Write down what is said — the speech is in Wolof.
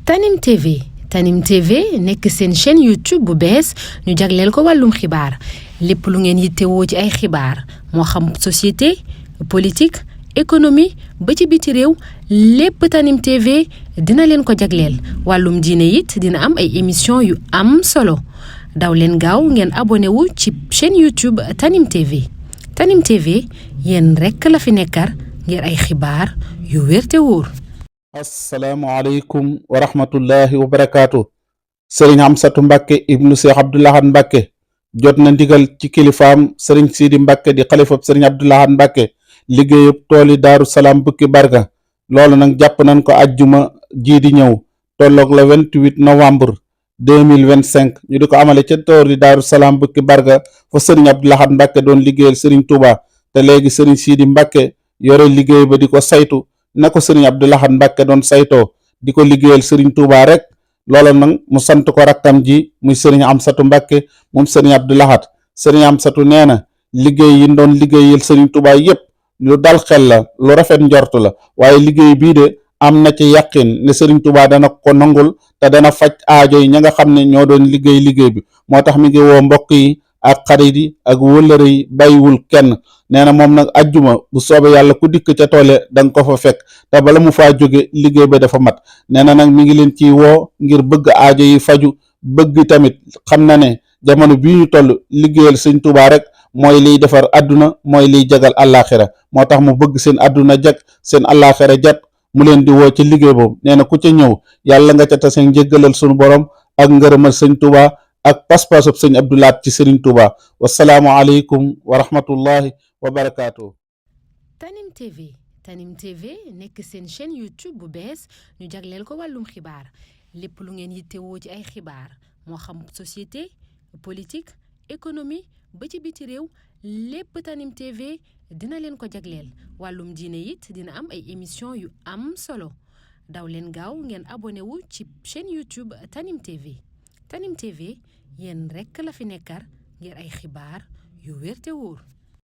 Tanim TV nekk seen chaîne YouTube bu bees ñu jagleel ko wàllum xibaar lépp lu ngeen yittewoo ci ay xibaar moo xam société politique économie ba ci biti réew lépp Tanim TV dina leen ko jagleel wàllum diine it dina am ay émission yu am solo daw leen gaaw ngeen abonné wu ci chaîne YouTube Tanim TV Tanim TV yéen rekk la fi nekkar ngir ay xibaar yu wér te wóor. asalaamaaleykum wa rahmatullahi wa barakaatu. sëriñ Amsatu Mbàkke ibnu Seex Abdul Ahad Mbàkke jot na ndigal ci kilifaam sëriñ Sidi Mbàkke di xalifab sëriñ Abdul Ahad Mbàkke liggéeyub tooli Daaru Salaam bukki barga loolu nag jàpp nañ ko ajjuma jii di ñëw tolloog la 28 novembre 2025 ñu di ko amale ca tooli Daaru Salaam bukki barga fa sëriñ Abdul Ahad Mbàkke doon liggéeyal sëriñ Tuuba te léegi sëriñ Sidi Mbàkke yore liggéey ba di ko saytu na ko sëriñ Abdul Ahad Mbàkke doon saytoo di ko liggéeyal sëriñ Tuuba rek loola nag mu sant ko rakkam ji muy sëriñ Amsatu Mbàkke moom sëriñ Abdul Ahad sëriñ Amsatu nee na liggéey yi doon liggéeyal sëriñ Tuuba yépp lu dal xel la lu rafet njort la waaye liggéey bii de am na ci yàqin ne sëriñ Tuuba dana ko nangul te dana faj aajo yi ña nga xam ne ñoo doon liggéey bi moo tax mi ngi woo mbokk yi ak xarit yi ak wëllëre yi bàyyiwul kenn nee na moom nag ajjuma bu soobee yàlla ku dikk ca toole danga ko fa fekk te bala mu faa jóge liggéey ba dafa mat nee na nag mi ngi leen ciy woo ngir bëgg aajo yi faju bëgg tamit xam na ne jamono bii ñu toll liggéeyal sëñ Tuubaa rek mooy liy defar àdduna mooy liy jagal àllaaxira moo tax mu bëgg seen àdduna jag seen àllaaxira jag mu leen di woo ci liggéey boobu nee na ku ca ñëw yàlla nga ca tase njëggalal sunu borom ak ngërëmal sëñ Tuubaa ak pas-pasub sëñ Abdul Ahad ci sëriñ Tuubaa wasalaamu aleykum wa rahmatullahi wa barakaatu. Tanim TV nekk seen chaîne YouTube bu bees ñu jagleel ko wàllum xibaar lépp lu ngeen yittewoo ci ay xibaar moo xam société politique économie ba ci biti réew lépp Tanim TV dina leen ko jagleel wàllum diine it dina am ay émission yu am solo daw leen gaaw ngeen abonné wu ci chaîne YouTube Tanim TV yéen rekk la fi nekkar ngir ay xibaar yu wér te wóor.